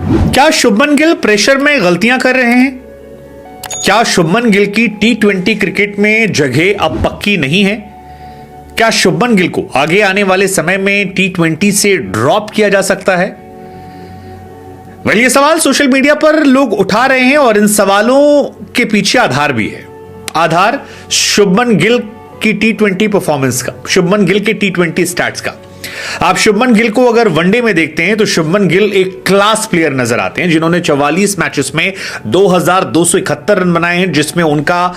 क्या शुभमन गिल प्रेशर में गलतियां कर रहे हैं? क्या शुभमन गिल की T20 क्रिकेट में जगह अब पक्की नहीं है? क्या शुभमन गिल को आगे आने वाले समय में T20 से ड्रॉप किया जा सकता है? ये सवाल सोशल मीडिया पर लोग उठा रहे हैं और इन सवालों के पीछे आधार भी है। आधार शुभमन गिल की T20 परफॉर्मेंस का, शुभमन गिल के T20 स्टैट्स का। आप शुभमन गिल को अगर वनडे में देखते हैं तो शुभमन गिल एक क्लास प्लेयर नजर आते हैं, जिन्होंने 44 मैचेस में 2271 रन बनाए हैं, जिसमें उनका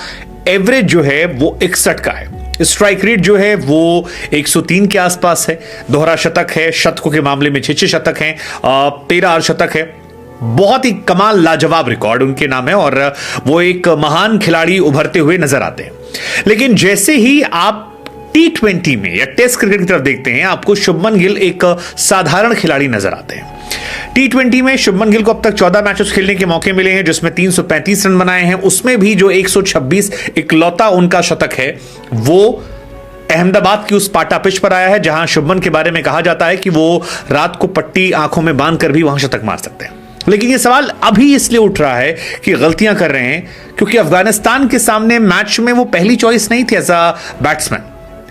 एवरेज जो है वो 61 का है। स्ट्राइक रेट जो है वो 103 के आसपास है। दोहरा शतक है, शतकों के मामले में 6 शतक हैं, 13 अर्धशतक है। बहुत ही कमाल लाजवाब रिकॉर्ड उनके नाम है और वो एक महान खिलाड़ी उभरते हुए नजर आते हैं। लेकिन जैसे ही आप T20 में या टेस्ट क्रिकेट की तरफ देखते हैं, आपको शुभमन गिल एक साधारण खिलाड़ी नजर आते हैं। T20 में शुभमन गिल को अब तक 14 मैचेस खेलने के मौके मिले हैं, जिसमें 335 रन बनाए हैं। उसमें भी जो 126 इकलौता उनका शतक है वो अहमदाबाद की उस पाटा पिच पर आया है, जहां शुभमन के बारे में कहा जाता है कि वो रात को पट्टी आंखों में बांधकर भी वहां शतक मार सकते हैं। लेकिन ये सवाल अभी इसलिए उठ रहा है कि गलतियां कर रहे हैं क्योंकि अफगानिस्तान के सामने मैच में वो पहली चॉइस नहीं थे एज अ बैट्समैन,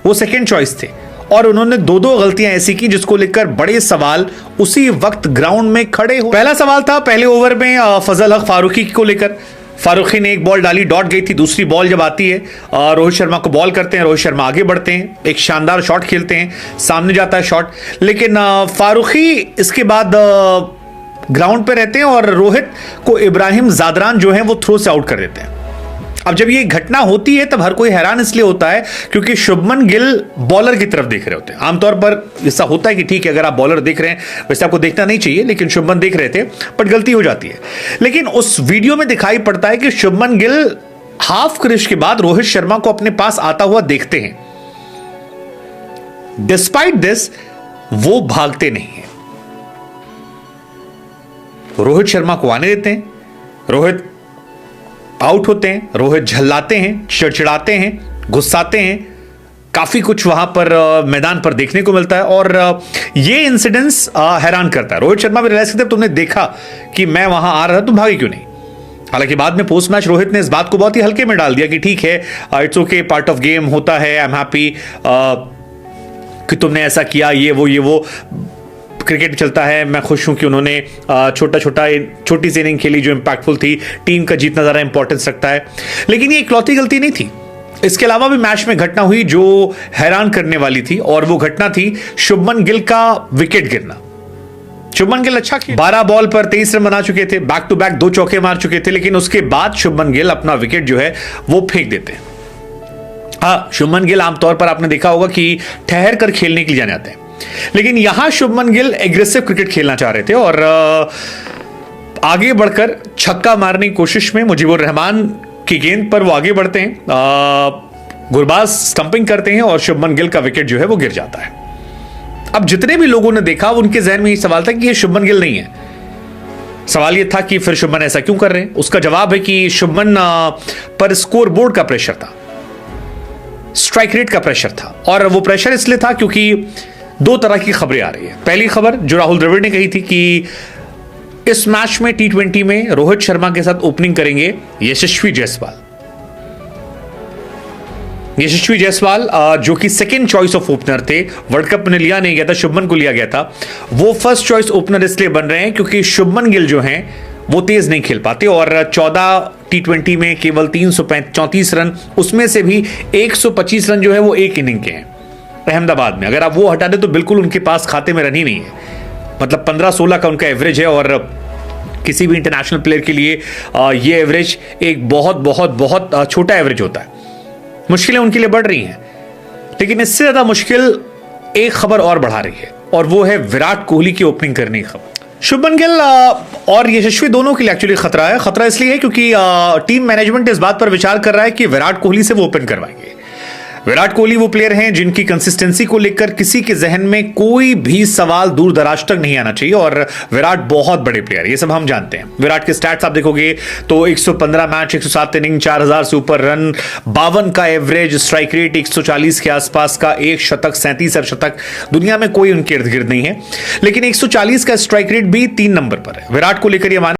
वो सेकेंड चॉइस थे और उन्होंने दो गलतियां ऐसी की जिसको लेकर बड़े सवाल उसी वक्त ग्राउंड में खड़े हुए। पहला सवाल था पहले ओवर में फजल हक फारूकी को लेकर। फारूकी ने एक बॉल डाली, डॉट गई थी। दूसरी बॉल जब आती है, रोहित शर्मा को बॉल करते हैं, रोहित शर्मा आगे बढ़ते हैं, एक शानदार शॉट खेलते हैं, सामने जाता है शॉट, लेकिन फारूकी इसके बाद ग्राउंड पे रहते हैं और रोहित को इब्राहिम जादरान जो है वो थ्रो से आउट कर देते हैं। अब जब ये घटना होती है तब हर कोई हैरान इसलिए होता है क्योंकि शुभमन गिल बॉलर की तरफ देख रहे होते हैं। आमतौर पर ऐसा होता है कि ठीक है, अगर आप बॉलर देख रहे हैं वैसे आपको देखना नहीं चाहिए, लेकिन शुभमन देख रहे थे, बट गलती हो जाती है। लेकिन उस वीडियो में दिखाई पड़ता है कि शुभमन गिल हाफ क्रिश के बाद रोहित शर्मा को अपने पास आता हुआ देखते हैं। डिस्पाइट दिस वो भागते नहीं है, रोहित शर्मा को आने देते हैं। रोहित आउट होते हैं, रोहित झल्लाते हैं, चिड़चिड़ाते हैं, गुस्साते हैं, काफी कुछ वहां पर मैदान पर देखने को मिलता है और ये इंसिडेंस हैरान करता है। रोहित शर्मा भी रियलाइज करते हैं, तुमने देखा कि मैं वहां आ रहा, तुम भागे क्यों नहीं? हालांकि बाद में पोस्ट मैच रोहित ने इस बात को बहुत ही हल्के में डाल दिया कि ठीक है, it's okay, part of game होता है, आई एम हैप्पी कि तुमने ऐसा किया, ये वो क्रिकेट चलता है, मैं खुश हूं कि उन्होंने छोटी सी इनिंग खेली जो इंपैक्टफुल थी, टीम का जीतना ज्यादा इंपॉर्टेंस रखता है। लेकिन ये इकलौती गलती नहीं थी, इसके अलावा भी मैच में घटना हुई जो हैरान करने वाली थी और वो घटना थी शुभमन गिल का विकेट गिरना। शुभमन गिल अच्छा खेला, 12 बॉल पर 23 रन बना चुके थे, बैक टू बैक 2 चौके मार चुके थे, लेकिन उसके बाद शुभमन गिल अपना विकेट जो है वो फेंक देते हैं। हाँ, शुभमन गिल आमतौर पर आपने देखा होगा कि ठहर कर खेलने के लिए जाने आते हैं, लेकिन यहां शुभमन गिल एग्रेसिव क्रिकेट खेलना चाह रहे थे और आगे बढ़कर छक्का मारने की कोशिश में मुजीबुर रहमान की गेंद पर वो आगे बढ़ते हैं, गुरबाज स्टंपिंग करते हैं और शुभमन गिल का विकेट जो है वो गिर जाता है। अब जितने भी लोगों ने देखा उनके जहन में ये सवाल था कि ये शुभमन गिल नहीं है। सवाल ये था कि फिर शुभमन ऐसा क्यों कर रहे हैं? उसका जवाब है कि शुभमन पर स्कोर बोर्ड का प्रेशर था, स्ट्राइक रेट का प्रेशर था और वो प्रेशर इसलिए था क्योंकि 2 तरह की खबरें आ रही है। पहली खबर जो राहुल द्रविड़ ने कही थी कि इस मैच में T20 में रोहित शर्मा के साथ ओपनिंग करेंगे यशस्वी जायसवाल। यशस्वी जायसवाल जो कि सेकंड चॉइस ऑफ ओपनर थे, वर्ल्ड कप में लिया नहीं गया था, शुभमन को लिया गया था, वो फर्स्ट चॉइस ओपनर इसलिए बन रहे हैं क्योंकि शुभमन गिल जो हैं वो तेज नहीं खेल पाते और 14 T20 में केवल 334 रन, उसमें से भी 125 रन जो है वो एक इनिंग के हैं अहमदाबाद में। अगर आप वो हटा दे तो बिल्कुल उनके पास खाते में रन ही नहीं है, मतलब 15-16 का उनका एवरेज है और किसी भी इंटरनेशनल प्लेयर के लिए ये एवरेज एक बहुत छोटा एवरेज होता है। मुश्किलें उनके लिए बढ़ रही हैं, लेकिन इससे ज्यादा मुश्किल एक खबर और बढ़ा रही है और वो है विराट कोहली की ओपनिंग करने की खबर। शुभमन गिल और यशस्वी दोनों के लिए एक्चुअली खतरा है। खतरा इसलिए है क्योंकि टीम मैनेजमेंट इस बात पर विचार कर रहा है कि विराट कोहली से वो ओपन करवाएंगे। विराट कोहली वो प्लेयर हैं जिनकी कंसिस्टेंसी को लेकर किसी के जहन में कोई भी सवाल दूर दराज तक नहीं आना चाहिए, और विराट बहुत बड़े प्लेयर, ये सब हम जानते हैं। विराट के स्टैट्स आप देखोगे तो 115 मैच, 107 इनिंग, 4000 से ऊपर रन, 52 का एवरेज, स्ट्राइक रेट 140 के आसपास का, एक शतक, 37 अर्धशतक, दुनिया में कोई उनके इर्द गिर्द नहीं है। लेकिन 140 का स्ट्राइक रेट भी 3 नंबर पर है। विराट को लेकर यह